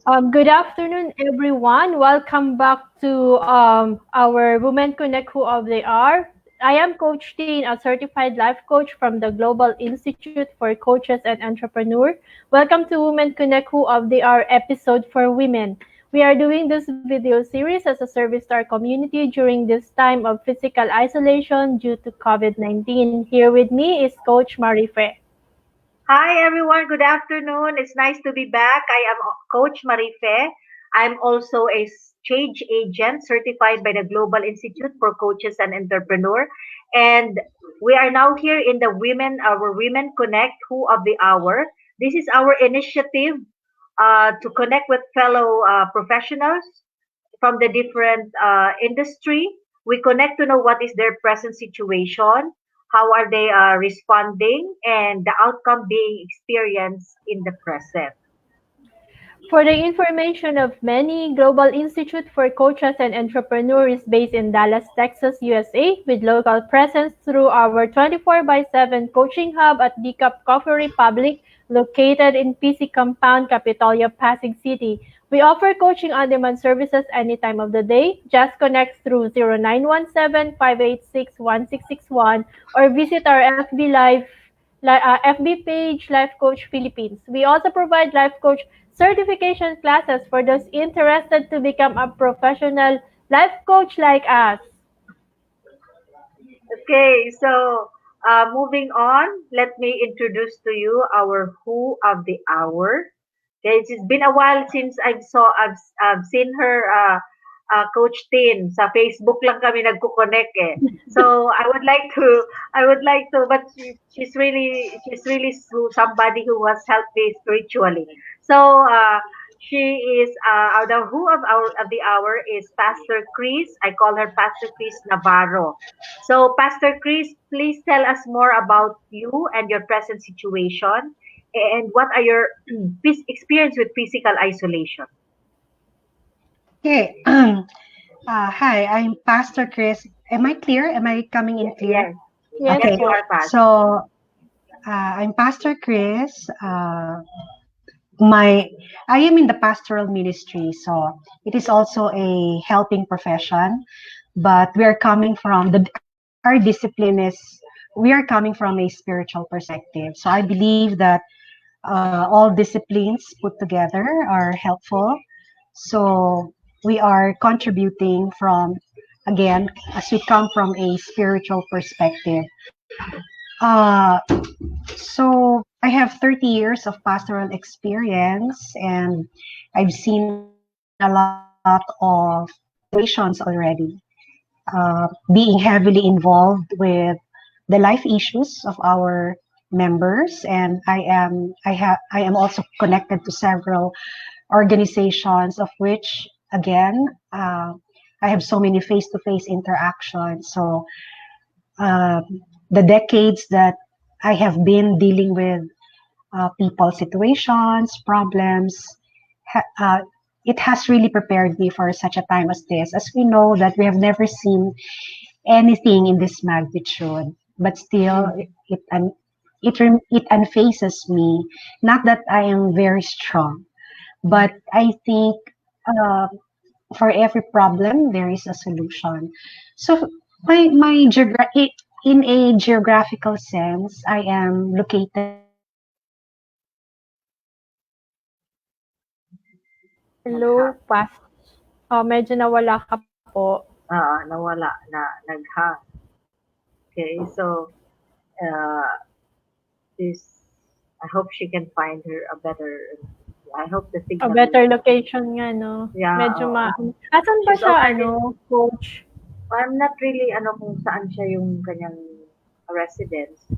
Good afternoon, everyone. Welcome back to our Women Connect Who of They Are. I am Coach Teen, a certified life coach from the Global Institute for Coaches and Entrepreneurs. Welcome to Women Connect Who of They Are episode for women. We are doing this video series as a service to our community during this time of physical isolation due to COVID-19. Here with me is Coach Marife. Hi everyone, good afternoon. It's nice to be back. I am Coach Marife. I'm also a change agent certified by the Global Institute for Coaches and Entrepreneur. And we are now here in our Women Connect Who of the Hour. This is our initiative to connect with fellow professionals from the different industry. We connect to know what is their present situation, how are they responding, and the outcome being experienced in the present. For the information of many, Global Institute for Coaches and Entrepreneurs is based in Dallas, Texas, USA, with local presence through our 24 by 7 coaching hub at Decaf Coffee Republic, located in PC Compound, Capitolia, Pasig City. We offer coaching on-demand services any time of the day. Just connect through 0917-586-1661 or visit our FB page, Life Coach Philippines. We also provide life coach certification classes for those interested to become a professional life coach like us. Okay, so moving on, let me introduce to you our Who of the Hour. Okay, it's been a while since I've seen her, Coach Tin. Sa Facebook lang kami nagko-connect eh. So I would like to, but somebody who has helped me spiritually. So she is the Who of the Hour is Pastor Chris. I call her Pastor Chris Navarro. So Pastor Chris, please tell us more about you and your present situation, and what are your experience with physical isolation? Okay. Hi, I'm Pastor Chris. Am I clear? Am I coming in clear? Yes, Yes yes, Okay. you po. are past. So, I'm Pastor Chris. My I am in the pastoral ministry, so it is also a helping profession. But we are coming from our discipline is we are coming from a spiritual perspective. So I believe that all disciplines put together are helpful. So we are contributing from, again, as we come from a spiritual perspective. Uh, so I have 30 years of pastoral experience, and I've seen a lot of situations already. Being heavily involved with the life issues of our members, and I am also connected to several organizations, of which, again, I have so many face-to-face interactions. So uh, the decades that I have been dealing with people, situations, problems, ha- uh, it has really prepared me for such a time as this. As we know that we have never seen anything in this magnitude, but still it unfaces me. Not that I am very strong, but I think uh, for every problem there is a solution. So in a geographical sense, I am located in Hello, Pas. Oh, medyo nawala ka po. Nawala na naghang. Okay, so uh, this I hope she can find her a better. I hope the A signal will. better location nga, no? Yeah, Medyo Asan ba she's siya, already. coach? I'm not really ano kung saan siya yung kanyang residence.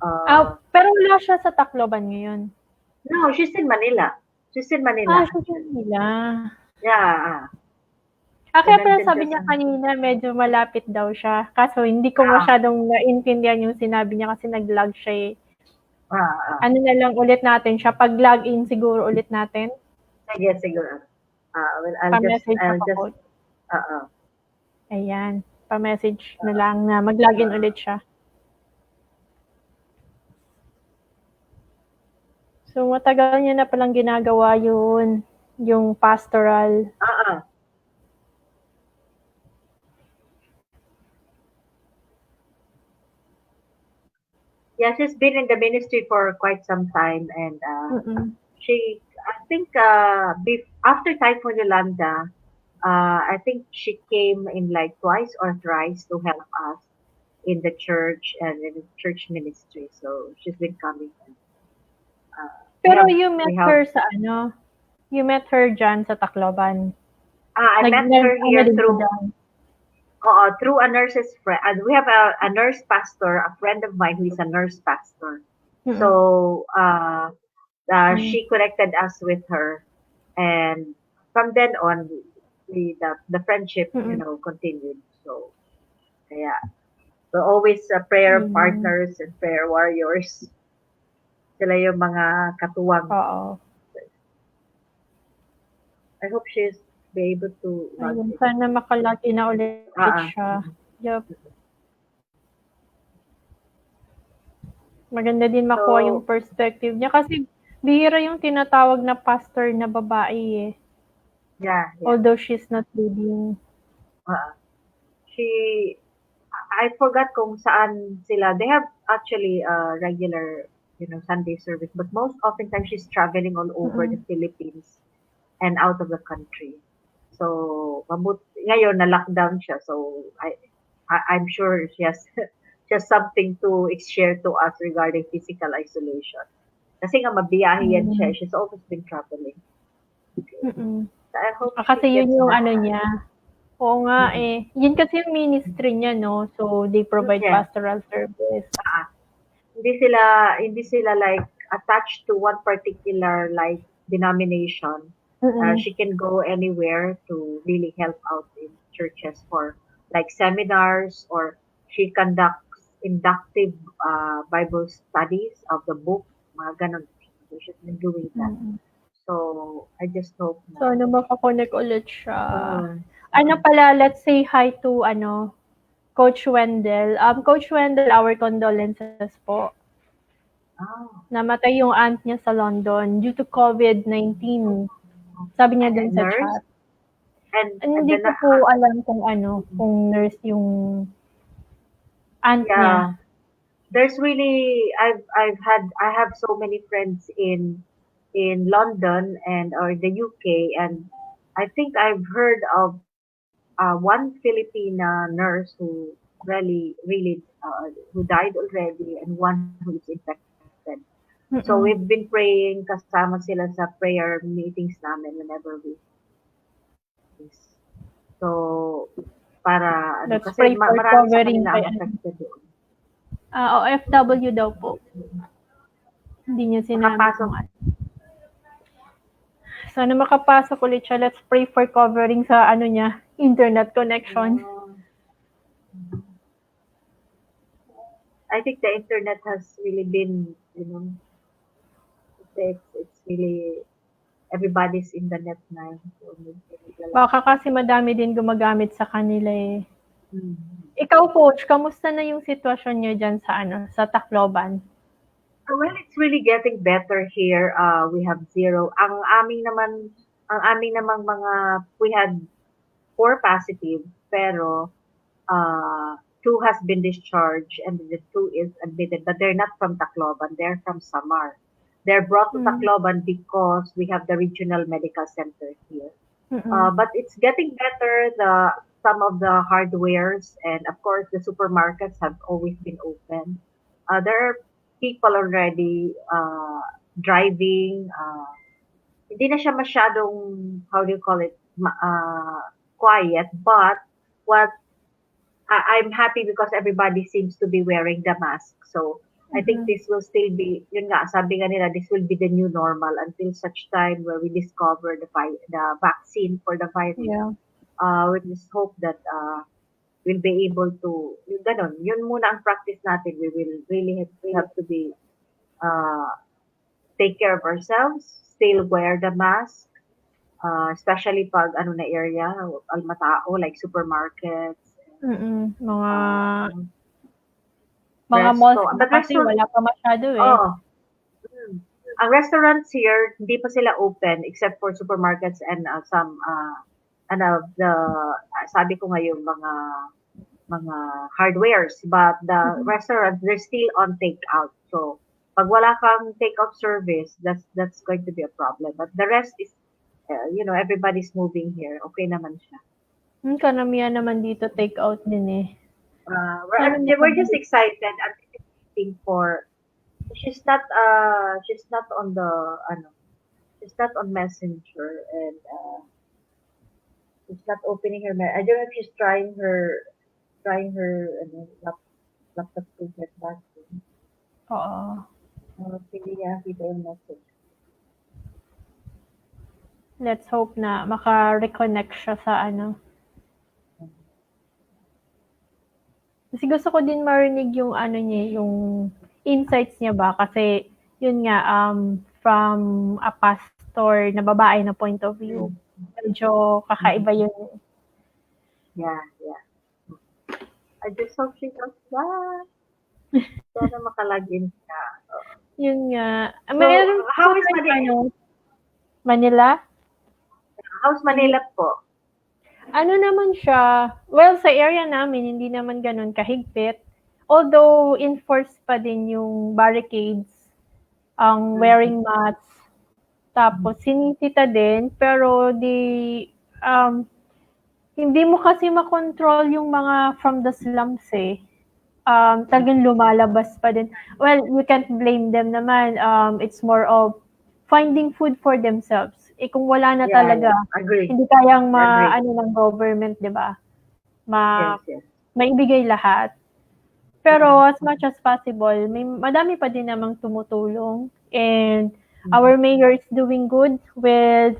Ah, Uh, pero wala siya sa Tacloban ngayon. no, she's in Manila. She's in Ah, Manila. siya sa Manila. Yeah. Ah, So kaya pala nandun sabi siya sa. niya kanina medyo malapit daw siya. Kaso hindi ko Ah, masyadong naintindihan yung sinabi niya kasi nag-lag siya eh. ah. Ano na lang ulit natin siya, pag-login siguro ulit natin. Sige, siguro. Well, Pa-message I'll ako, just, coach. uh, Ayan, pa-message na lang na mag-login ulit siya. So, matagal niya na palang ginagawa yun. yung pastoral. Ah, yeah, she's been in the ministry for quite some time, and Mm. I think, after Typhoon Yolanda, I think she came in like twice or thrice to help us in the church and in the church ministry. So she's been coming. And, we Pero have you we met have her sa ano? You met her diyan sa Tacloban? I met her Ano here din siya through diyan? through a nurse's friend. And we have a nurse pastor, a friend of mine who is a nurse pastor. Mm. So Hmm. she connected us with her, and from then on, the friendship, Mm. continued. So yeah, we're always prayer Ayun. partners and prayer warriors. Sila yung mga katuwang. Oo. I hope she's be able to log Ayun, in. sana maka-log in na ulit siya. Mm. Yup. Maganda din makuha yung So perspective niya kasi bihira yung tinatawag na pastor na babae eh. yeah. Although she's not leading. Uh, she I forgot kung saan sila. They have actually a regular, Sunday service, but most oftentimes she's traveling all over the Mm. Philippines and out of the country. So, ngayon na lockdown siya. So, I'm sure she has just something to share to us regarding physical isolation. Kasi nga mabiyahe yan siya. Mm. She's always been traveling. Okay. Mm. So, I hope Kasi she yun gets yung ano better. niya. Oo nga Mm-mm. eh. Yun kasi yung ministry niya, no? So, they provide Yeah. pastoral service. Hindi sila like attached to one particular like denomination. Mm. She can go anywhere to really help out in churches for like seminars, or she conducts inductive Bible studies of the book, mga ganon. So she's been doing that. Mm. So I just hope na. So, ano makakonect ulit siya. Uh, Ano pala, let's say hi to, Coach Wendell. Coach Wendell, our condolences po. oh, Namatay yung aunt niya sa London due to COVID-19. Sabi niya dun sa nurse, chat. and Hindi then ko po alam kung nurse yung aunt niya. yeah, there's really I have so many friends in London and or the UK, and I think I've heard of one Filipina nurse who really who died already, and one who is infected. So we've Mm. been praying, kasama sila sa prayer meetings namin whenever we this. So para Let's kasi pray for marami sa covering kanila kay ang affected doon. OFW daw po. Hindi niya sinabi Makapasok. kung ano. Sana makapasok ulit siya. Let's pray for covering sa niya, internet connection. I think the internet has really been, it's really everybody's in the net now. So, Baka kasi madami din gumagamit sa kanila eh. mm. Ikaw, Coach, kamusta na yung sitwasyon niyo dyan sa Tacloban? Well, it's really getting better here. We have zero. Ang aming namang we had 4 positive, pero uh, 2 has been discharged and the 2 is admitted, but they're not from Tacloban. They're from Samar. They're brought to Tacloban because we have the regional medical center here. Mm-mm. But it's getting better. Some of the hardwares and of course the supermarkets have always been open. There are people already driving. Hindi na siya masyadong, how do you call it, quiet. But what I'm happy because everybody seems to be wearing the mask. So I think this will still be, yun nga, sabi nga nila, this will be the new normal until such time where we discover the vaccine for the virus. Yeah. We just hope that we'll be able to, ganun, yun muna ang practice natin. We will really have to be, take care of ourselves, still wear the mask, especially pag na area, almatao, like supermarkets, Mm. Mga resto. malls na But kasi wala pa masyado eh. oh, ang restaurants here, hindi pa sila open except for supermarkets and some the sabi ko ngayon mga hardwares, but the restaurants they're still on takeout. So pag wala kang takeout service, that's going to be a problem. But the rest is everybody's moving here. Okay naman siya. Karamihan naman dito take out din eh. Sana We're just makabalik. excited and waiting for she's not on the she's not on Messenger and she's not opening her I don't know if she's trying her laptop to get back to. Oo. Sige, kita yung message. Let's hope na maka-reconnect siya sa Kasi gusto ko din marinig yung niya, yung insights niya ba kasi yun nga from a pastor na babae na point of view. Medyo kakaiba yun. Yeah. I just hope she does that. Sana makalagin siya. Yun nga. So, Mayroon how is po Manila? Manila? How's Manila po? Ano naman siya, well, sa area namin, hindi naman ganun kahigpit. Although, enforced pa din yung barricades, ang wearing masks, tapos sinisita din, pero hindi mo kasi makontrol yung mga from the slums eh. Talagang lumalabas pa din. Well, you can't blame them naman. It's more of finding food for themselves. Kung wala na talaga, Agree. hindi kayang Agree. ng government, 'di ba? Yes. Maibigay lahat. Pero as much as possible, madami pa din namang tumutulong and our mayor is doing good with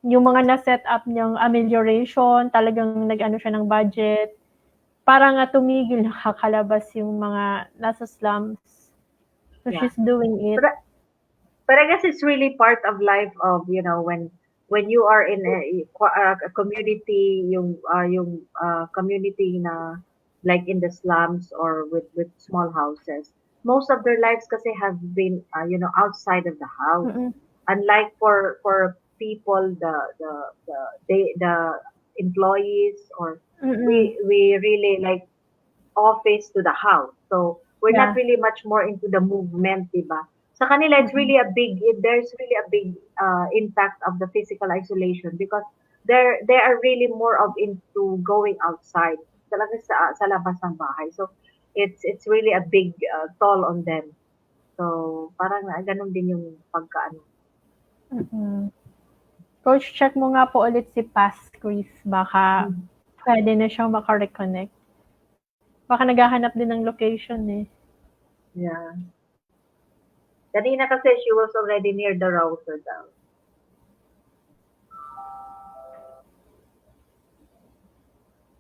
yung mga na-set up niyang amelioration, talagang nag-ano siya ng budget para nga tumigil nakakalabas yung mga nasa slums. So she's doing it. But I guess it's really part of life of when you are in a community yung community na like in the slums or with small houses. Most of their lives kasi have been outside of the house. Unlike for people the employees or we really like office to the house. So we're not really much more into the movement, diba? Sa kanila, there's really a big impact of the physical isolation because they are really more of into going outside talaga sa labas ng bahay. So it's really a big toll on them. So parang ganun din yung pagkaano. Coach, check mo nga po ulit si Chris. Baka pwede na siyang maka-reconnect. Baka naghahanap din ng location eh. Yeah. Kanina kasi she was already near the router daw.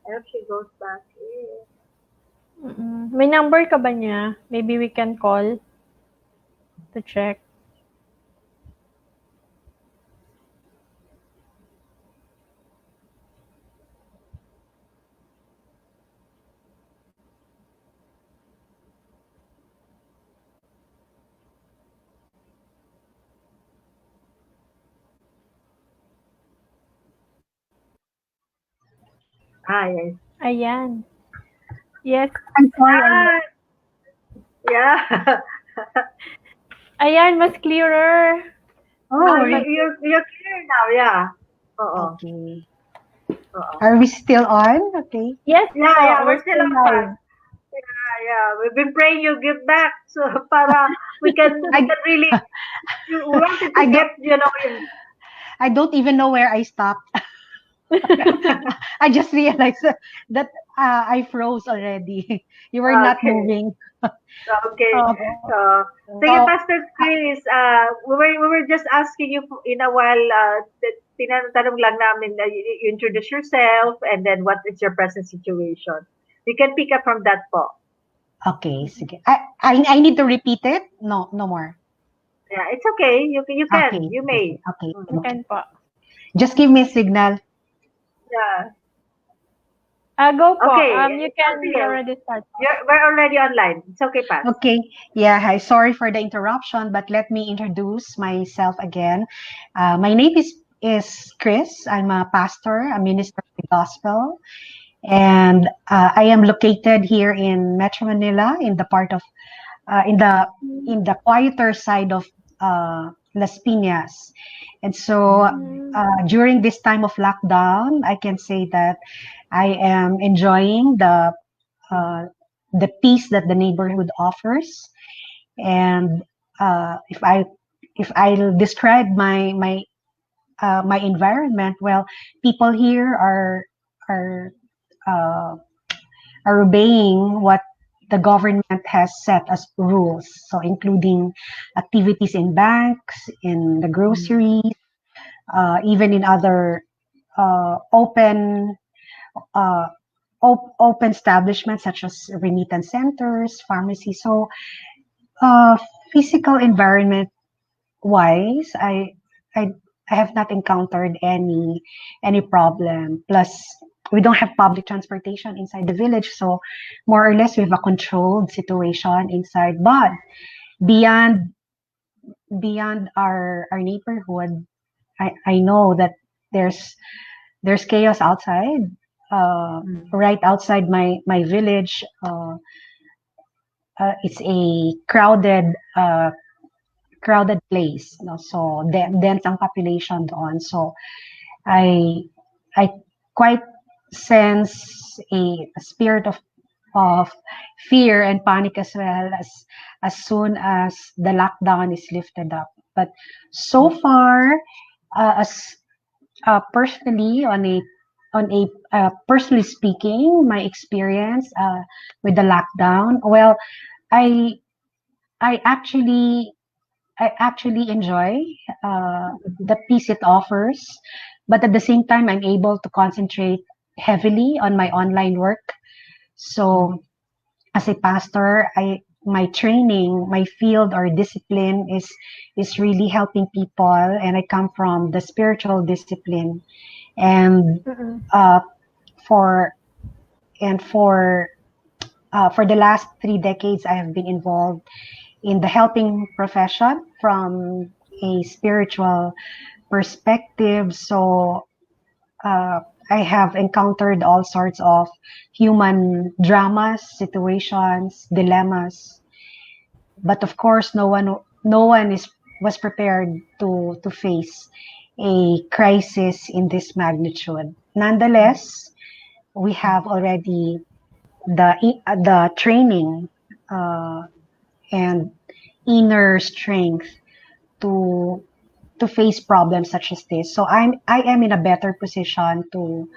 I hope she goes back in. May number ka ba niya? Maybe we can call to check. Yes. Ayan. Yes. I'm sorry. Yeah. Ayan, mas clearer. You're clear now, yeah. Okay. Are we still on? Okay. Yes. Yeah, we're still on. Yeah. We've been praying you get back so para we can really we wanted to get I don't even know where I stopped. I just realized that I froze already. You were not moving. Okay. Sige, Pastor Chris, we were just asking you in a while, tinatanong lang namin, you introduce yourself and then what is your present situation. You can pick up from that po. Okay, sige. I need to repeat it? No more. Yeah, it's okay. You can. Okay, you may. Okay. You can po. Just give me a signal. Yeah. Go po. Okay. You can Sige. already start. We're already online. It's okay, Pas. Okay. Yeah. Hi. Sorry for the interruption, but let me introduce myself again. My name is Chris. I'm a pastor, a minister of the gospel, and I am located here in Metro Manila, in the part of uh, in the in the quieter side of Las Piñas. And so Mm, during this time of lockdown, I can say that I am enjoying uh, the peace that the neighborhood offers. And if I'll describe my environment, well, people here are uh, are obeying what the government has set as rules. So including activities in banks, in the groceries, even in other open uh, open establishments such as remittance centers, pharmacies. So uh, physical environment wise, I I have not encountered any problem. Plus, we don't have public transportation inside the village, so more or less we have a controlled situation inside. But beyond beyond our neighborhood, I know that there's there's chaos outside. Right outside my village, it's a crowded place, no? So dense ang population doon. So I I quite sense a spirit of fear and panic as well as soon as the lockdown is lifted up. But so far, as personally personally speaking, my experience with the lockdown, well, I I actually I actually enjoy the peace it offers, but at the same time, I'm able to concentrate heavily on my online work. So, as a pastor, my training, my field or discipline is really helping people, and I come from the spiritual discipline, and mm, uh, for and for the last 3 decades, I have been involved in the helping profession from a spiritual perspective. So uh, I have encountered all sorts of human dramas, situations, dilemmas. But of course, no one is was prepared to face a crisis in this magnitude. Nonetheless, we have already the training uh, and inner strength to to face problems such as this. So I am in a better position to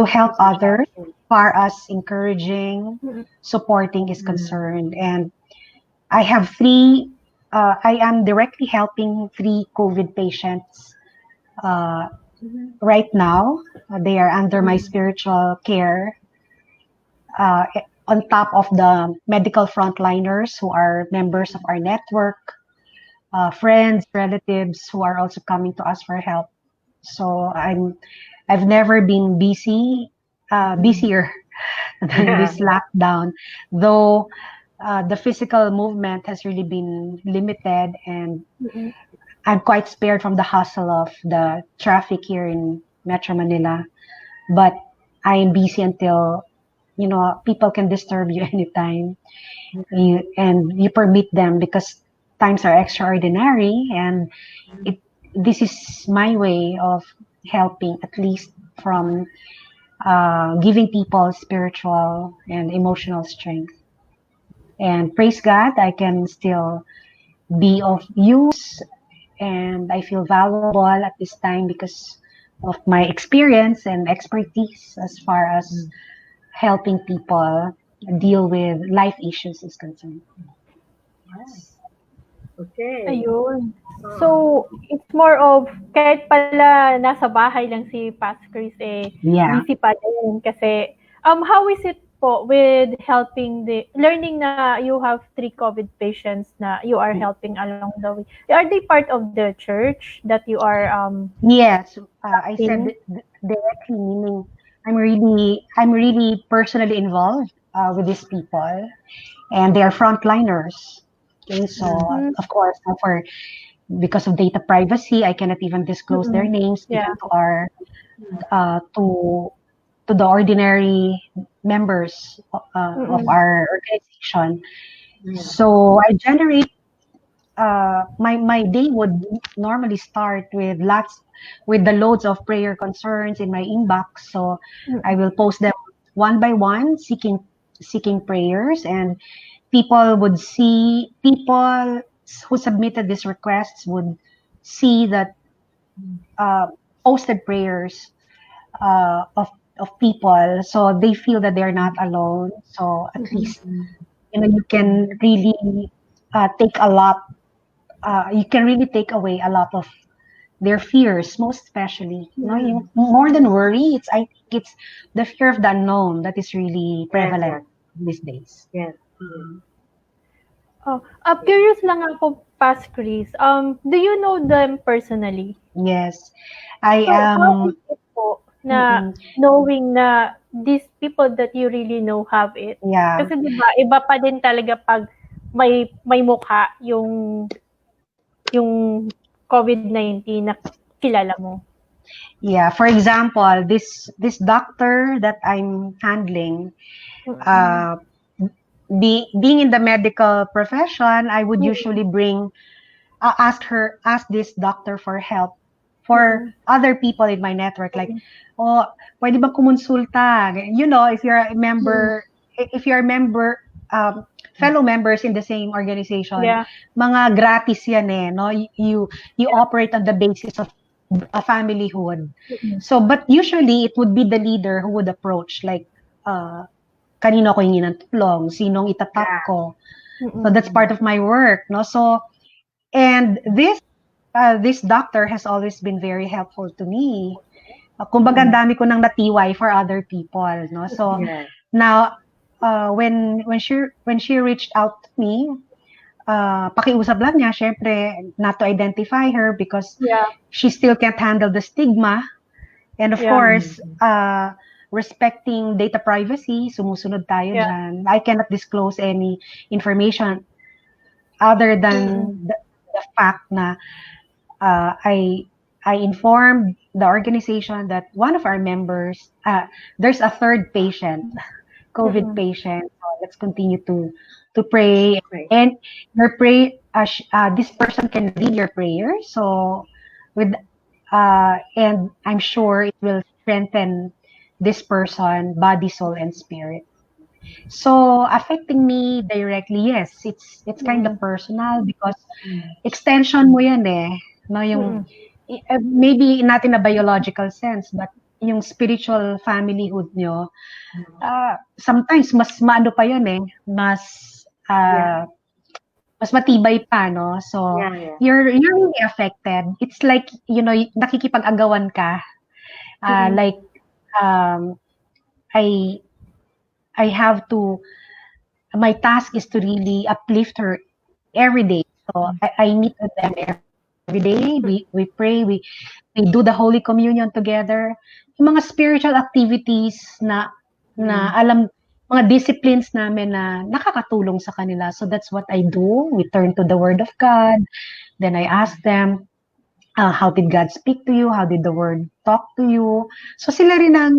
help others far as encouraging, mm, supporting is concerned. And I have three. I am directly helping three COVID patients uh, right now. They are under my spiritual care. Uh, on top of the medical frontliners who are members of our network, friends, relatives who are also coming to us for help. So I've never been busier than Yeah. this lockdown, though the physical movement has really been limited, and mm, I'm quite spared from the hustle of the traffic here in Metro Manila. But I am busy until people can disturb you anytime, and you permit them because times are extraordinary, and it this is my way of helping, at least from giving people spiritual and emotional strength. And praise God, I can still be of use, and I feel valuable at this time because of my experience and expertise as far as helping people deal with life issues is concerned. Yes. Okay. ayun. Oh. So, it's more of kahit pala nasa bahay lang si Pas Chris, eh, Yeah. busy pa din kasi, how is it po with helping the learning na you have 3 COVID patients na you are helping along the way? Are they part of the church that you are, Yes. I said in? directly, meaning I'm really personally involved with these people, and they are frontliners. Okay, so Mm-hmm. of course, for because of data privacy, I cannot even disclose their Mm-mm. names Yeah. even to our uh, to to the ordinary members of Mm-mm. our organization. Mm. So I generate my day would normally start with the loads of prayer concerns in my inbox. So I Mm-mm. will post them one by one, seeking prayers, and people who submitted these requests would see that uh, posted prayers of people, so they feel that they're not alone. So at Mm-mm. least you can really take a lot. You can really take away a lot of their fears, most especially. Mm. More than worry, I think it's the fear of the unknown that is really Yes, prevalent yes, these days. yes. Oh, Yes. curious lang ako, Pas Chris. Do you know them personally? Yes, I So, how am. is it po na Mm-mm, knowing na these people that you really know have it? yeah, Kasi 'di ba, iba pa din talaga pag may mukha yung COVID-19 na kilala mo. yeah. For example, this doctor that I'm handling, Mm. uh, being in the medical profession, I would Mm, usually ask this doctor for help for mm, other people in my network. Like, mm, oh, pwede ba kumonsulta? If you're a mm. member, if you're a member, um, fellow members in the same organization, Yeah, mga gratis yan eh, no? You yeah. operate on the basis of a familyhood. Mm, So, but usually it would be the leader who would approach, like, uh, kanino ko hingi ng tulong, sinong itatap Yeah. ko. So mm, that's part of my work, no? So, and this doctor has always been very helpful to me. Kumbaga, ang Mm. dami ko nang natiway for other people, no? So Yes. now, when she reached out to me, pakiusap lang niya, syempre, not to identify her because yeah, she still can't handle the stigma. And of yeah, course, Mm. respecting data privacy, sumusunod tayo yeah. dyan. I cannot disclose any information other Mm, than the fact na I informed the organization that one of our members, there's a third patient, COVID mm, patient. So let's continue to pray, Great. and your pray. This person can read your prayer. So with and I'm sure it will strengthen this person, body, soul, and spirit. So affecting me directly, yes, it's kind of mm, personal because Mm. extension mo yan eh. No, yung mm, maybe not in a biological sense, but yung spiritual familyhood nyo, sometimes mas maano pa yun eh, Yeah. uh, mas matibay pa, no? So, Yeah. Yeah. you're really affected. It's like, nakikipag-agawan ka. mm, Like, um, I I have to my task is to really uplift her every day. So I meet with them every day. We pray, we do the Holy Communion together. Yung mga spiritual activities na Mm. alam, mga disciplines namin na nakakatulong sa kanila. So that's what I do. We turn to the Word of God. Then I ask them, how did God speak to you? How did the Word talk to you? So sila rin ang,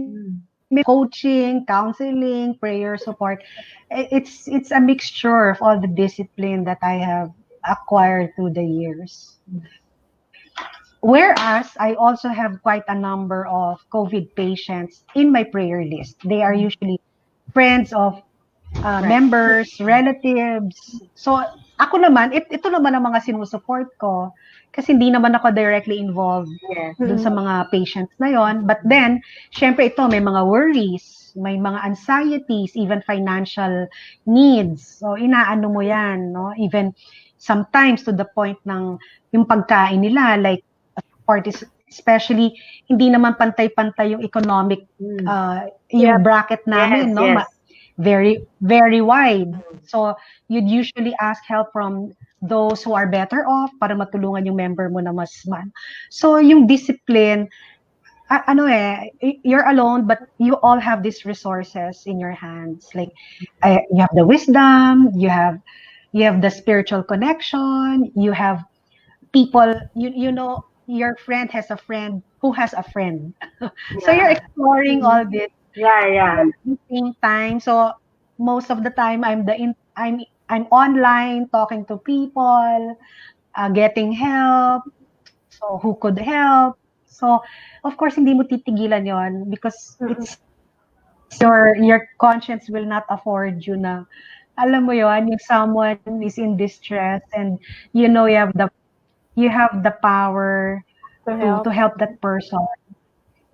Mm. may coaching, counseling, prayer support. It's a mixture of all the discipline that I have acquired through the years. Whereas I also have quite a number of COVID patients in my prayer list. They are usually friends of Right. members, relatives. So ako naman, ito naman ang mga sinusupport ko kasi hindi naman ako directly involved Yes. dun mm, sa mga patients na yon. But then, syempre ito, may mga worries, may mga anxieties, even financial needs. So, inaano mo yan, no? Even sometimes to the point ng yung pagkain nila, like, support is, especially, hindi naman pantay-pantay yung economic, Mm. yeah, yung bracket Yes. namin, no? Yes. Very, very wide. So, you'd usually ask help from those who are better off para matulungan yung member mo na mas man. So, yung discipline, you're alone, but you all have these resources in your hands. Like, you have the wisdom, you have the spiritual connection, you have people, you know, your friend has a friend who has a friend. So you're Yeah. exploring all this Yeah, yeah. at the same time. So most of the time, I'm online talking to people, getting help. So who could help? So of course hindi mo titigilan 'yon because it's your conscience will not afford you na alam mo 'yon, yung someone is in distress and you know you have the power To to help. help that person.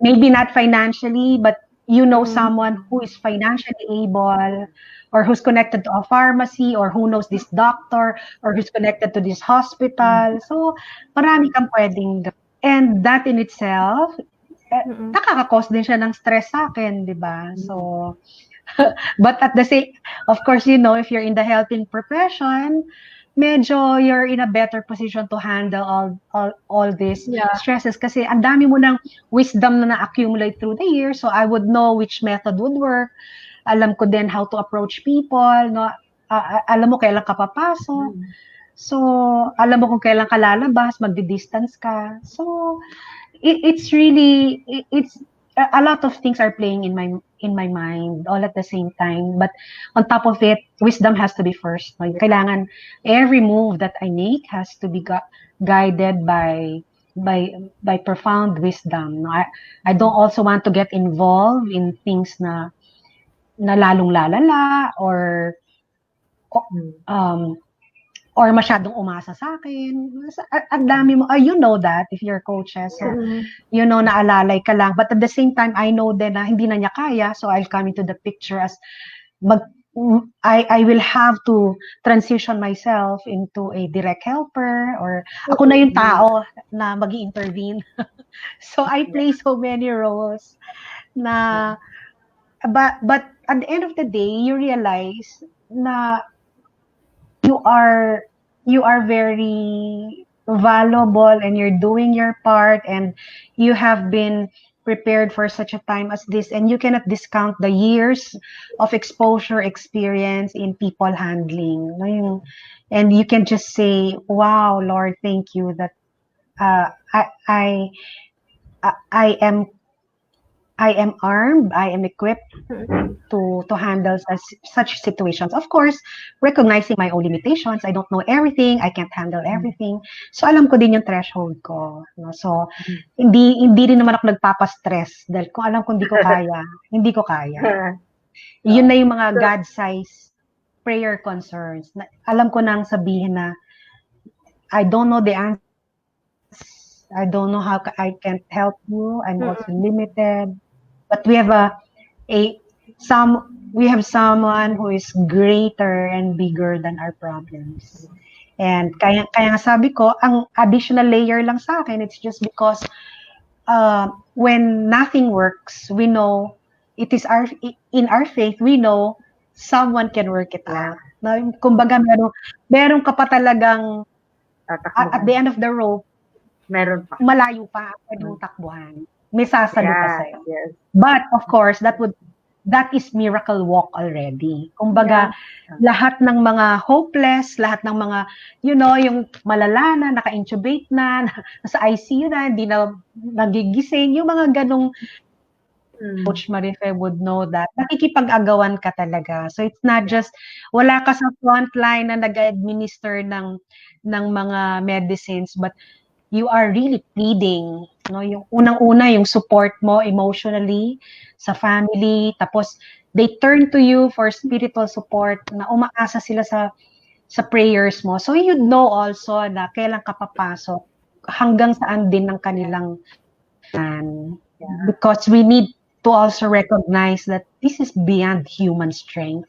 Maybe not financially, but you know Mm-hmm. someone who is financially able or who's connected to a pharmacy or who knows this doctor or who's connected to this hospital. So, marami kang pwedeng gawin. And that in itself, Mm-hmm. nakaka-cause din siya ng stress sa akin, di ba? So, but at the same, of course, you know, if you're in the helping profession, medyo you're in a better position to handle all these Yeah. stresses kasi ang dami mo ng wisdom na na-accumulate through the years. So I would know which method would work. Alam ko din how to approach people, no? Alam mo kailan ka papasok. So, alam mo kung kailan ka lalabas, magdi-distance ka. So, it's really it's a lot of things are playing in my mind all at the same time, but on top of it wisdom has to be first, no? Kailangan every move that I make has to be guided by by profound wisdom, no? I don't also want to get involved in things na lalong lalala um or masyadong umasa sa akin. Ang dami mo, you know that if you're coaches. So, Mm-hmm. you know, naalalay ka lang. But at the same time, I know din na hindi na niya kaya. So, I'll come into the picture as mag, I will have to transition myself into a direct helper or ako na yung tao na mag-intervene. So, I play so many roles na, but at the end of the day, you realize na you are you are very valuable and you're doing your part and you have been prepared for such a time as this and you cannot discount the years of exposure experience in people handling, no? And you can just say wow Lord, thank you that uh, I, I I am armed, I am equipped to handle such situations. Of course, recognizing my own limitations. I don't know everything. I can't handle everything. So alam ko din yung threshold ko. No? So hindi rin naman ako nagpapastress dahil kung alam ko hindi ko kaya, hindi ko kaya. Yun na yung mga God-sized prayer concerns. Na, alam ko nang sabihin na I don't know the answers. I don't know how I can't help you. I'm also limited. But we have a we have someone who is greater and bigger than our problems. And kaya nga sabi ko, ang additional layer lang sa akin, it's just because when nothing works, we know it is in our faith, we know someone can work it out. Na, kumbaga meron ka pa talagang at the end of the rope, Meron pa. malayo pa pwede mong takbuhan. May sasalo pa Yeah, sa'yo. yes. But of course, that is miracle walk already. Kumbaga, lahat ng mga hopeless, lahat ng mga, you know, yung malala na, naka-intubate na, nasa ICU na, hindi na nagigising, yung mga ganong Coach Marife would know that. Nakikipag-agawan ka talaga. So it's not just, wala ka sa front line na nag-administer ng mga medicines, but you are really pleading, no? Yung unang-una yung support mo emotionally sa family, tapos they turn to you for spiritual support na umaasa sila sa prayers mo. So you know also na kailan ka papasok, hanggang saan din ng kanilang plan. Because we need to also recognize that this is beyond human strength.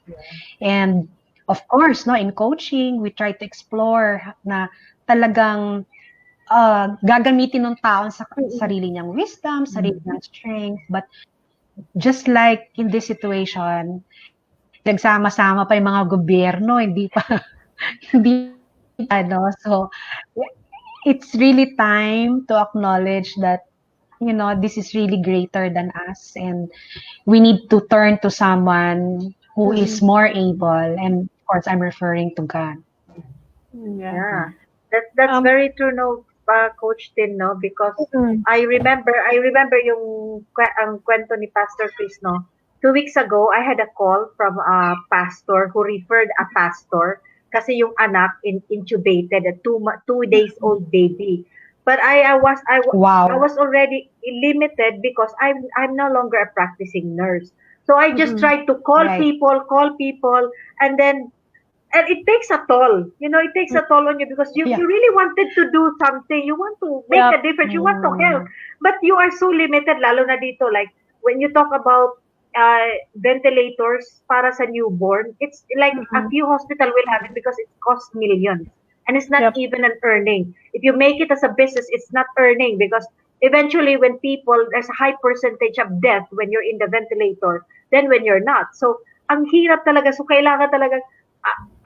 And of course, no, in coaching, we try to explore na talagang gagamitin ng tao sa sarili niyang wisdom, sarili niyang strength. But just like in this situation, nagsama-sama pa yung mga gobyerno, hindi pa, so it's really time to acknowledge that this is really greater than us, and we need to turn to someone who is Mm-mm. more able. And of course, I'm referring to God. Yeah. Yeah, that's Um, very true, no, Coach Tin, no, because mm-mm. I remember yung ang kwento ni Pastor Chris, no. 2 weeks ago, I had a call from a pastor who referred a pastor kasi yung anak intubated, a 2 days old baby. But I Wow. was already limited because I'm no longer a practicing nurse. So I just Mm-mm. tried to call people, and then and it takes a toll. It takes a toll on you because you Yeah. really wanted to do something. You want to make Yep. a difference. You want to help. Mm, But you are so limited, lalo na dito. Like, when you talk about ventilators para sa newborn, it's like a Mm-mm. few hospital will have it because it costs millions. And it's not Yep. even an earning. If you make it as a business, it's not earning because eventually when there's a high percentage of death when you're in the ventilator than when you're not. So, ang hirap talaga. So, kailangan talaga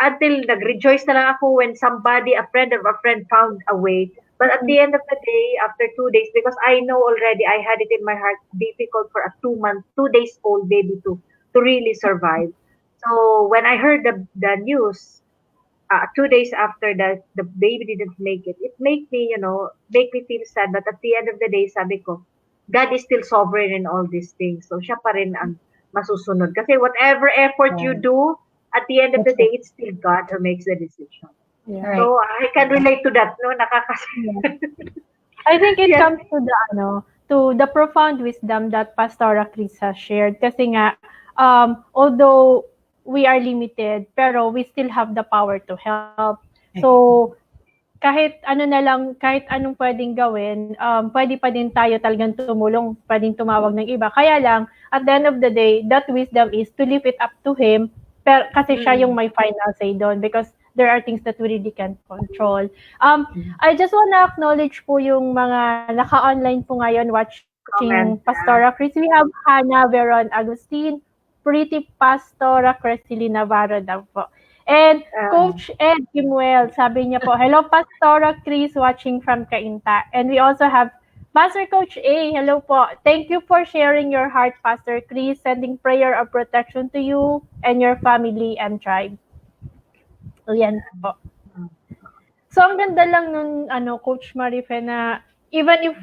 until nag-rejoice na lang ako when somebody, a friend of a friend, found a way. But at Mm-mm. the end of the day, after 2 days, because I know already, I had it in my heart, difficult for a 2 month, 2 days old baby to really survive. So when I heard the news, 2 days after that, the baby didn't make it. It make me feel sad. But at the end of the day, sabi ko, God is still sovereign in all these things. So siya pa rin ang masusunod. Kasi whatever effort you right. do, at the end of the That's day, it. it's still God who makes the decision. Yeah. Right. So I can relate to that, no? Yeah. I think it Yes. comes to the profound wisdom that Pastora Chris has shared. Kasi nga, although we are limited, pero we still have the power to help. So, kahit anong pwedeng gawin, pwede pa din tayo talagang tumulong, pwedeng tumawag ng iba. Kaya lang, at the end of the day, that wisdom is to leave it up to Him, kasi siya yung Mm. may final say doon because there are things that we really can't control. I just wanna acknowledge po yung mga naka-online po ngayon watching Comment. Pastora Chris. We have Hannah Veron Agustin, Pretty Pastora Criscelyn Navarro daw po. And Uh, Coach Ed Kimuel, sabi niya po, hello Pastora Chris watching from Cainta. And we also have Pastor Coach A, hello po. Thank you for sharing your heart, Pastor Chris, sending prayer of protection to you and your family and tribe. Yan po. So, ang ganda lang nun, Coach Marife, na even if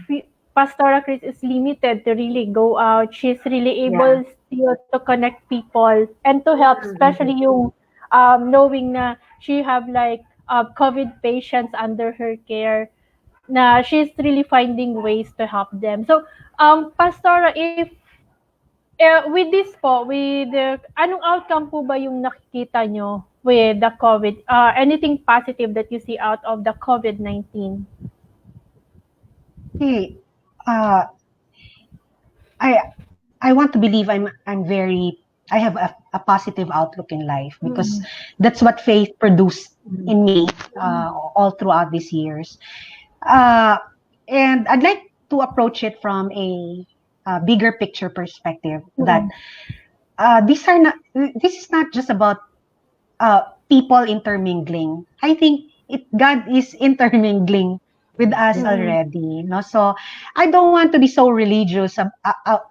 Pastora Chris is limited to really go out, she's really yeah. able still to connect people and to help, Mm-mm. especially yung knowing na she have like COVID patients under her care, na she's really finding ways to help them. So, Pastora, if with this po, anong outcome po ba yung nakikita nyo with the COVID? Anything positive that you see out of the COVID-19? Hey, uh, I I want to believe I have a positive outlook in life because Mm. that's what faith produced Mm. in me all throughout these years. Uh, and I'd like to approach it from a bigger picture perspective that Mm. these are not this is not just about uh, people intermingling. I think God is intermingling with us Yeah. Mm. already. No? So I don't want to be so religious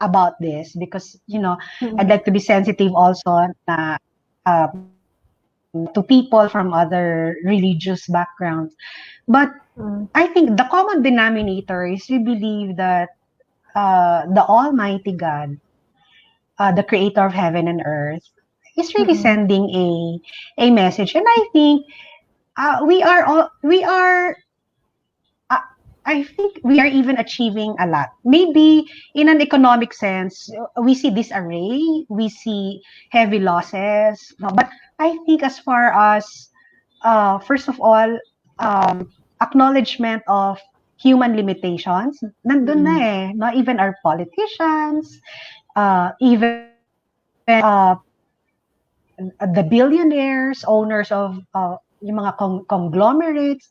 about this because, I'd Mm. like to be sensitive also to people from other religious backgrounds. But Mm. I think the common denominator is we believe that the Almighty God, the creator of heaven and earth, is really Mm. sending a message. And I think we are uh, I think we are even achieving a lot. Maybe in an economic sense, we see disarray, we see heavy losses. No? But I think as far as first of all, acknowledgement of human limitations, nandun na Mm. eh. No? Even our politicians, even the billionaires, owners of yung mga conglomerates.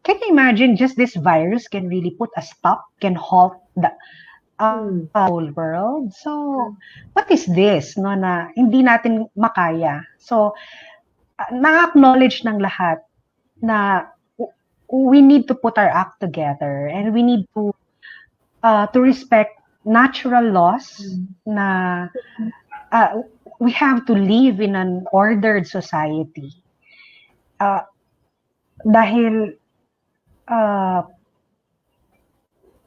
Can you imagine just this virus can really put a stop, can halt the Mm. whole world? So, what is this, no, na hindi natin makaya? So, na-acknowledge ng lahat na we need to put our act together and we need to to respect natural laws na we have to live in an ordered society. Dahil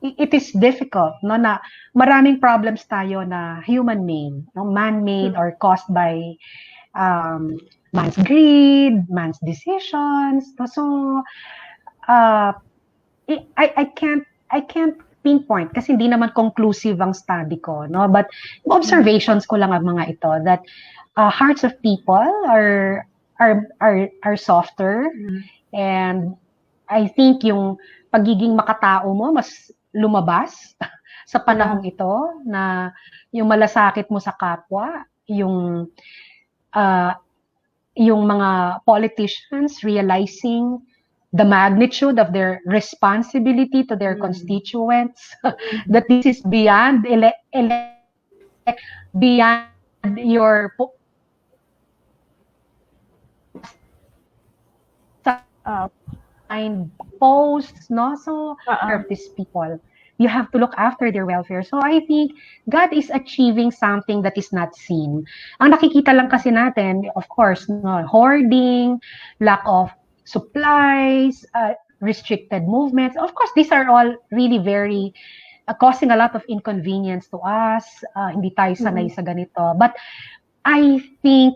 it is difficult, no, na maraming problems tayo na human-made, no, man-made or caused by man's greed, man's decisions. So I can't pinpoint kasi hindi naman conclusive ang study ko, no, but observations ko lang ang mga ito that hearts of people are softer, and I think yung pagiging makatao mo mas lumabas sa panahong ito, na yung malasakit mo sa kapwa, yung mga politicians realizing the magnitude of their responsibility to their constituents, that this is beyond beyond your posts, no? So, of these people, you have to look after their welfare. So, I think God is achieving something that is not seen. Ang nakikita lang kasi natin, of course, no, hoarding, lack of supplies, restricted movements. Of course, these are all really very causing a lot of inconvenience to us. Hindi tayo sanay sa ganito. But I think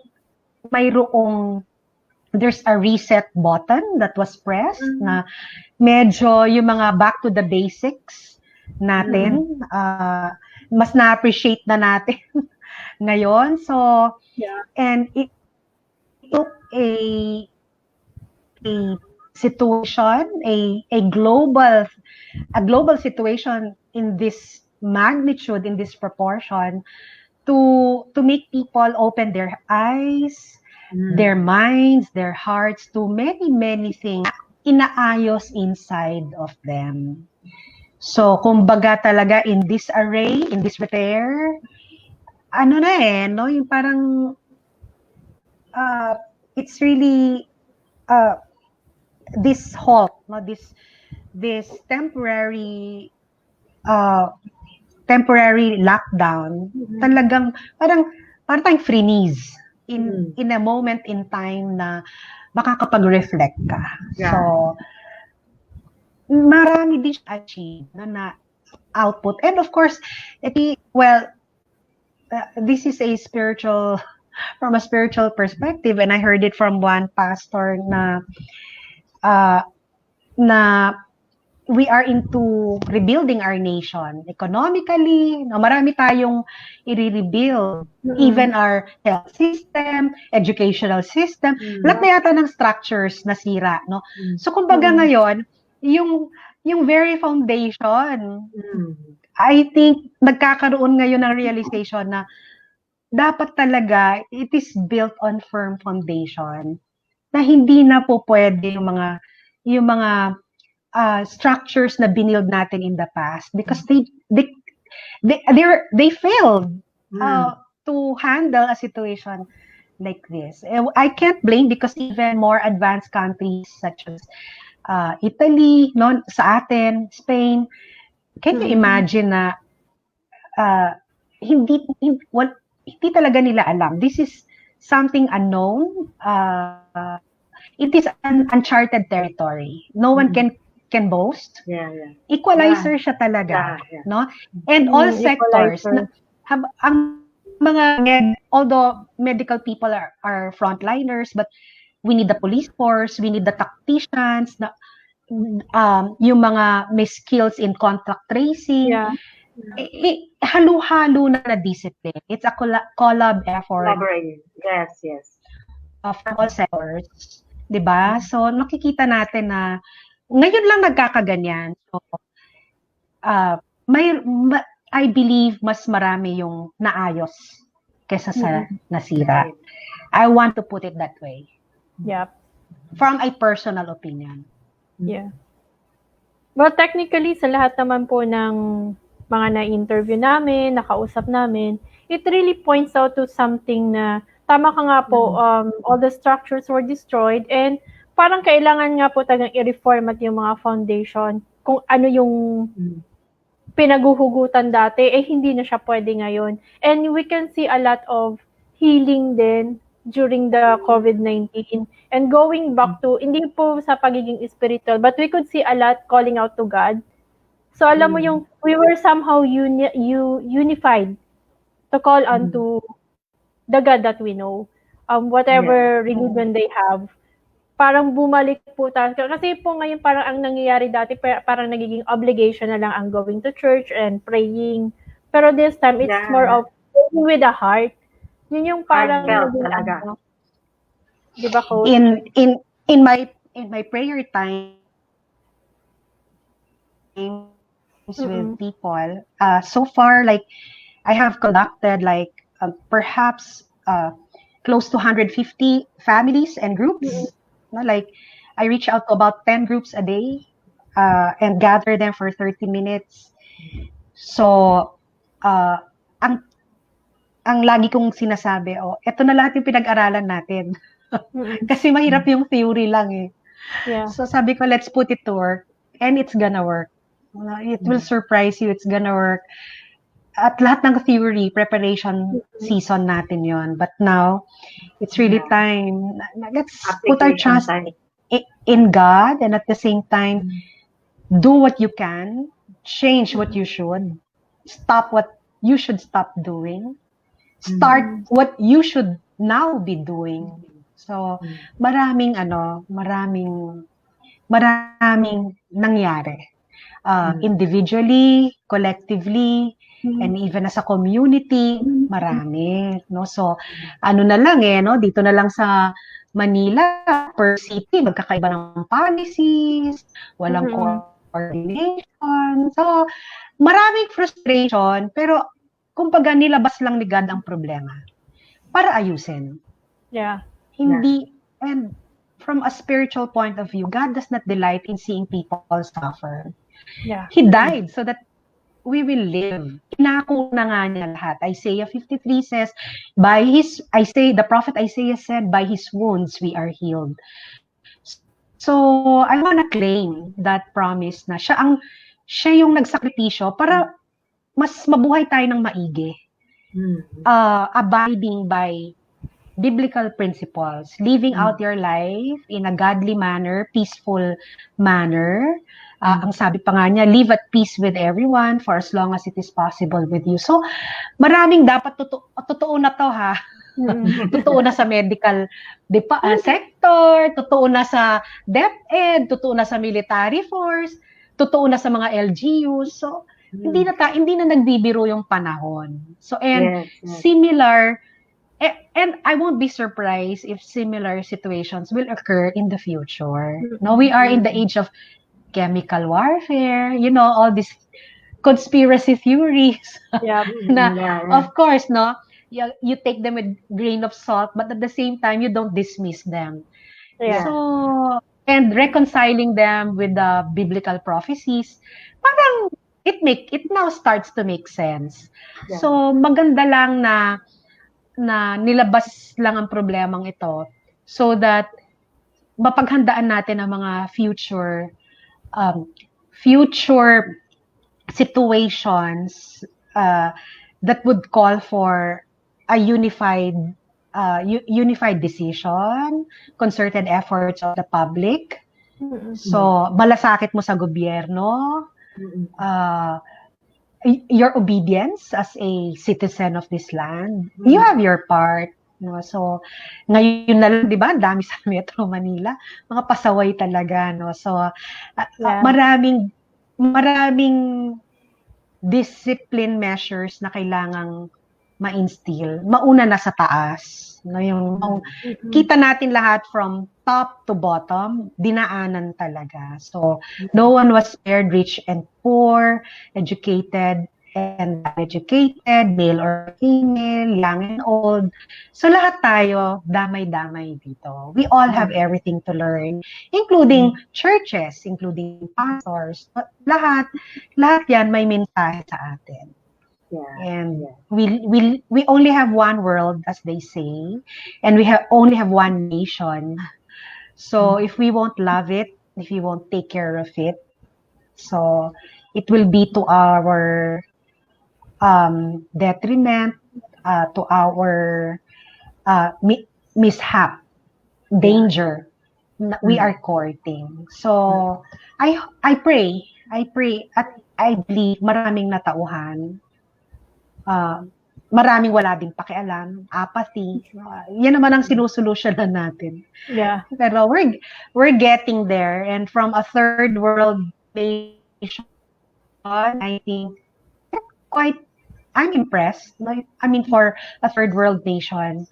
there's a reset button that was pressed, na medyo yung mga back to the basics natin, mas na-appreciate na natin ngayon. So, and it took a situation, a global situation in this magnitude, in this proportion, to make people open their eyes, their minds, their hearts to many things inaayos inside of them. So, kumbaga talaga in this array, in this repair, no, yung parang it's really this halt, no, this temporary lockdown, talagang parang tayong freeze in a moment in time na makakapag-reflect ka. So, marami din siya achieve na output. And of course, this is from a spiritual perspective, and I heard it from one pastor na we are into rebuilding our nation economically. No, marami tayong i-rebuild, even our health system, educational system. Lahat na yata ng structures nasira, no? So kumbaga ngayon, yung very foundation, I think nagkakaroon ngayon ng realization na dapat talaga it is built on firm foundation, na hindi na po pwede yung mga structures na binild natin in the past, because they failed to handle a situation like this. I can't blame, because even more advanced countries such as Italy, no, sa atin, Spain, can you imagine na hindi talaga nila alam. This is something unknown. It is an uncharted territory. No one can boast. Equalizer siya talaga, no? And all sectors, ang mga, although medical people are frontliners, but we need the police force, we need the tacticians, yung mga may skills in contact tracing. Halo-halo na discipline. It's a collab effort. Yes. From all sectors. Diba? So, nakikita natin na ngayon lang nagkakaganyan. So, I believe mas marami yung naayos kesa sa nasira. I want to put it that way. Yep. From a personal opinion. Yeah. Well, technically, sa lahat naman po ng mga na-interview namin, nakausap namin, it really points out to something na tama ka nga po, all the structures were destroyed, and parang kailangan nga po talagang i-reformat yung mga foundation, kung ano yung pinaguhugutan dati, hindi na siya pwede ngayon. And we can see a lot of healing din during the COVID-19. And going back to, hindi po sa pagiging spiritual, but we could see a lot calling out to God. So alam mo yung, we were somehow unified to call on to the God that we know. Whatever religion they have, parang bumalik po tayo. Kasi po ngayon parang ang nangyayari dati, parang nagiging obligation na lang ang going to church and praying. Pero this time, it's more of praying with the heart. Yun yung parang Heartfelt naging talaga. Di ba, Coach? In my prayer times with people, so far, like, I have conducted like perhaps close to 150 families and groups. No, like, I reach out to about 10 groups a day and gather them for 30 minutes. So, ang lagi kong sinasabi, eto na lahat yung pinag-aralan natin. Kasi mahirap yung theory lang eh. Yeah. So sabi ko, let's put it to work. And it's gonna work. It will surprise you. It's gonna work. At lahat ng theory, preparation season natin yon. But now, it's really time. Let's put our trust in God, and at the same time, do what you can, change what you should, stop what you should stop doing, start what you should now be doing. So, maraming nangyari. Individually, collectively, and even as a community, marami, no? So, ano na lang no? Dito na lang sa Manila, per city, magkakaiba ng policies, walang coordination. So, maraming frustration, pero kumbaga nilabas lang ni God ang problema para ayusin. Yeah. Hindi, and from a spiritual point of view, God does not delight in seeing people suffer. Yeah. He died so that we will live. Inako na nga niya lahat. Isaiah 53 says, the prophet Isaiah said, by his wounds we are healed. So, I wanna claim that promise na siya yung nagsakripisyo para mas mabuhay tayo ng maigi. Abiding by biblical principles, living out your life in a godly manner, peaceful manner. Ang sabi pa nga niya, live at peace with everyone for as long as it is possible with you. So, maraming dapat totoo na to ha. Totoo na sa medical sector, totoo na sa DepEd, totoo na sa military force, totoo na sa mga LGUs. So, hindi na nagbibiro yung panahon. So, and similar, and I won't be surprised if similar situations will occur in the future. No, we are in the age of chemical warfare, all these conspiracy theories. Of course, no, you take them with grain of salt, but at the same time, you don't dismiss them. Yeah. So, and reconciling them with the biblical prophecies, parang it now starts to make sense. Yeah. So, maganda lang na nilabas lang ang problemang ito so that mapaghandaan natin ang mga future situations that would call for a unified decision, concerted efforts of the public. So, malasakit mo sa gobyerno, your obedience as a citizen of this land, you have your part. No? So, ngayon na lang, di ba, ang dami sa Metro Manila, mga pasaway talaga. No? So, maraming discipline measures na kailangang ma-instill. Mauna na sa taas. No? Kita natin lahat from top to bottom, dinaanan talaga. So, no one was spared, rich and poor, educated and uneducated, male or female, young and old. So, lahat tayo, damay-damay dito. We all have everything to learn, including churches, including pastors. Lahat yan may mensahe sa atin. Yeah, and we only have one world, as they say, and we only have one nation. So if we won't love it, if we won't take care of it, so it will be to our detriment, to our mishap, Yeah. danger we Mm. are courting. So I pray at I believe maraming natauhan, uh, maraming wala ding pakialam, apathy. Yan naman ang sinusolusyonan natin. Yeah. Pero we're getting there, and from a third world nation, I think quite I'm impressed. No? I mean, for a third world nation,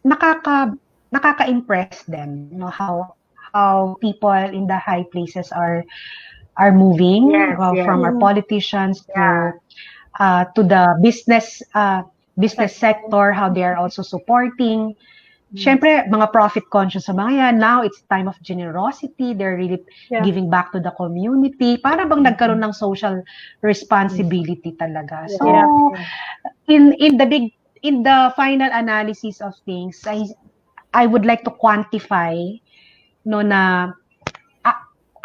nakaka-impress them. You know how people in the high places are moving, Yes, yes. from our Mm, politicians Yeah. to the business sector. sector, how they are also supporting. Mm. Siyempre, mga profit conscious sa mga yan. Now, it's time of generosity. They're really Yeah. giving back to the community. Para bang nagkaroon Mm. ng social Mm. responsibility talaga. Yeah. So, Yeah. Yeah. in the final analysis of things, I would like to quantify no na ah,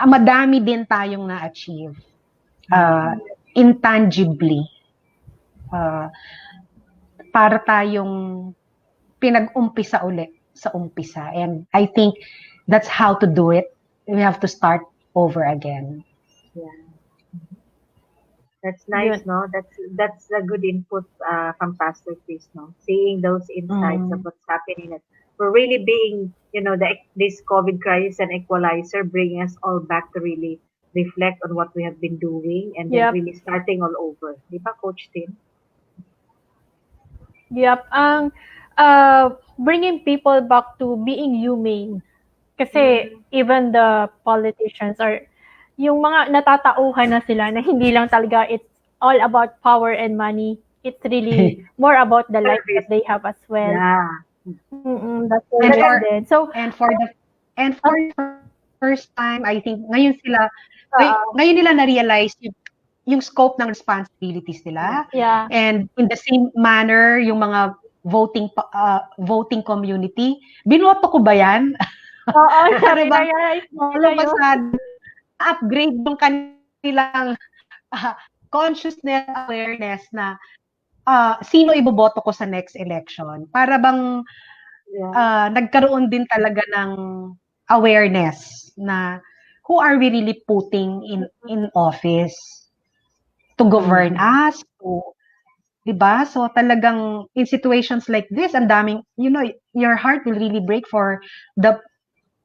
madami din tayong na-achieve uh, Mm. intangibly, uh, para tayong pinag-umpisa ulit sa umpisa. And I think that's how to do it. We have to start over again. Yeah. That's nice, Yun. no? That's a good input from Pastor Chris, no? Seeing those insights of Mm, what's happening. We're really being, this COVID crisis and equalizer bringing us all back to really reflect on what we have been doing and then Yep. really starting all over. Di ba, Coach Tim? Yep. Ang bringing people back to being humane. Kasi Mm. even the politicians are yung mga natatauhan na sila na hindi lang talaga it's all about power and money. It's really more about the life that Service. they have as well. Yeah. That's and service for Talagang, din. So, and for the and for the first time, I think uh, ngayon nila na-realize yung scope ng responsibilities yeah. nila. yeah. And in the same manner, yung mga voting community, binoto ko ba yan? Oo, Para bang na-realize all nila of a yun. sudden, upgrade yung kanilang consciousness, awareness na sino iboboto ko sa next election. Para bang Yeah. nagkaroon din talaga ng awareness na who are we really putting in office to govern Mm. us, to 'di ba? So talagang in situations like this, ang daming, your heart will really break for the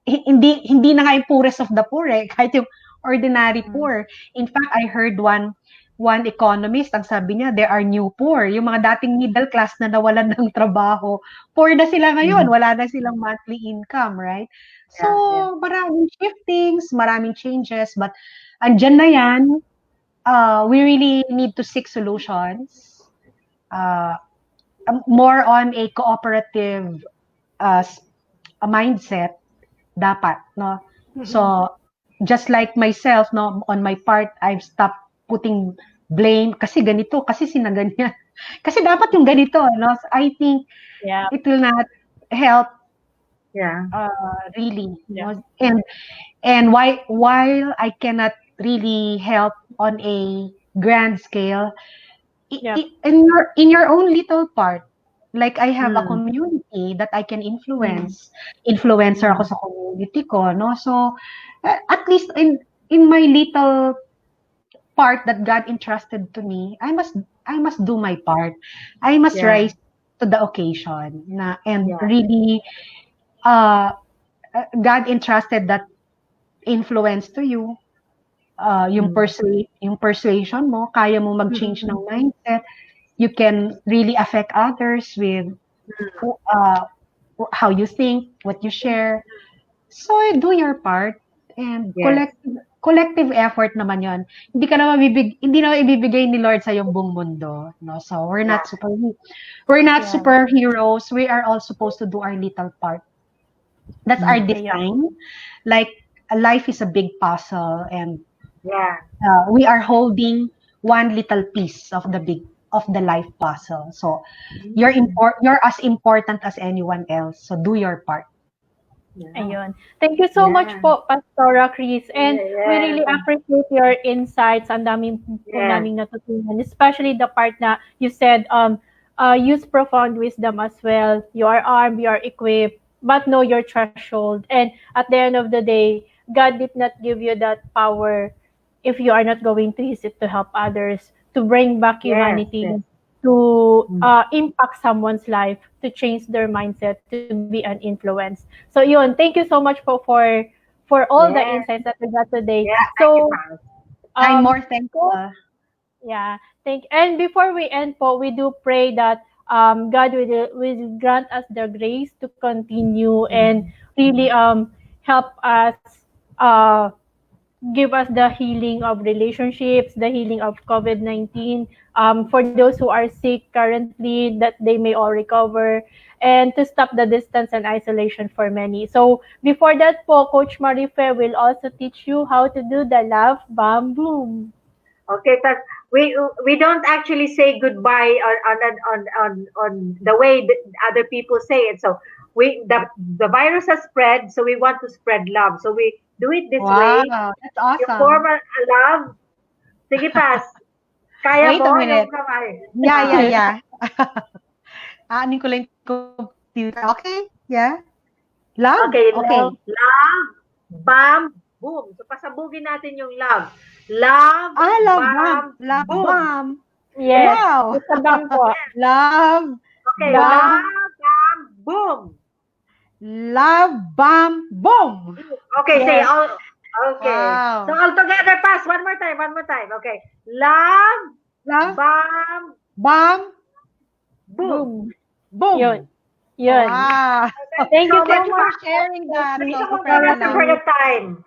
hindi na nga yung poorest of the poor kahit yung ordinary Mm. poor. In fact, I heard one economist, ang sabi niya, there are new poor. Yung mga dating middle class na nawalan ng trabaho, poor na sila ngayon, Mm. wala na silang monthly income, right? So, Yeah. Yeah. maraming shiftings, maraming changes, but andyan na yan. We really need to seek solutions. Uh, More on a cooperative uh, a mindset dapat, no? So, just like myself, no, on my part, I've stopped putting blame kasi ganito, kasi sinaganyan. Kasi dapat yung ganito, no? So, I think Yeah. it will not help Yeah. really, Yeah. no? And while I cannot really help on a grand scale, Yep. in your own little part, like I have a Mm. community that I can Mm. influencer ako Mm. sa community ko, no? So at least in my little part that God entrusted to me, I must do my part. I must Yeah. rise to the occasion na, and Yeah. really uh God entrusted that influence to you, Mm. yung persuasion mo, kaya mo mag-change Mm. ng mindset. You can really affect others with Mm. uh, how you think, what you share. So do your part, and Yes. collective effort naman 'yon. Hindi naman ibibigay ni Lord sa yung buong mundo, no? So Yeah. we're not Yeah. superheroes. We are all supposed to do our little part. That's our Mm. Yep. design. Like life is a big puzzle, and Yeah. we are holding one little piece of the life puzzle. So Mm. you're as important as anyone else. So do your part. Yeah. Ayun. Thank you so much Yeah. po, Pastora Chris. And we Yes. really appreciate your insights. Ang daming po Yes. naming natutunan. Especially the part na you said, use profound wisdom as well. You are armed, you are equipped, but know your threshold. And at the end of the day, God did not give you that power if you are not going to use it to help others, to bring back Yes. Yes. humanity, to Mm. impact someone's life, to change their mindset, to be an influence. So yun, thank you so much for all the Yes. insights that we got today. Yeah. Thank you, So Paz. I'm um more so thankful. yeah, and before we end po, we do pray that God will grant us the grace to continue and Mm. really help us uh give us the healing of relationships, the healing of COVID-19, for those who are sick currently, that they may all recover, and to stop the distance and isolation for many. So, before that po, Coach Marife will also teach you how to do the love bomb boom. Okay, but we don't actually say goodbye on the way that other people say it. So the virus has spread, so we want to spread love. So we do it this Wow, way. that's You form awesome. a love. Sige, Pas. Kaya Wait a mo yung minute. kamay. Yeah, yeah, Ah, yeah. Aanin ko lang yung computer. Okay, yeah. Love? okay, Okay. love, bam, boom. So pasabugin natin yung love. Love, Ah, love bomb. bam, Love boom. bomb. Yes, Wow. it's a bang po. Love Okay, bomb. Bang. love, bam, boom. Love bomb. Boom. Okay, say Yes. all. Okay. So Wow. all together, pass. One more time. One more time. Okay. Love, Love bam, bomb. boom. Boom. Yun. Boom. Yun. Wow. Thank you Thank you so Thank so much, you for much Pat. po, sharing Coach that. Thank you So, so much, super Pastora Vanessa, for love. the Chris. time.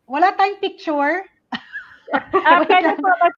Wala tayong picture. Wait Pwede lang. po,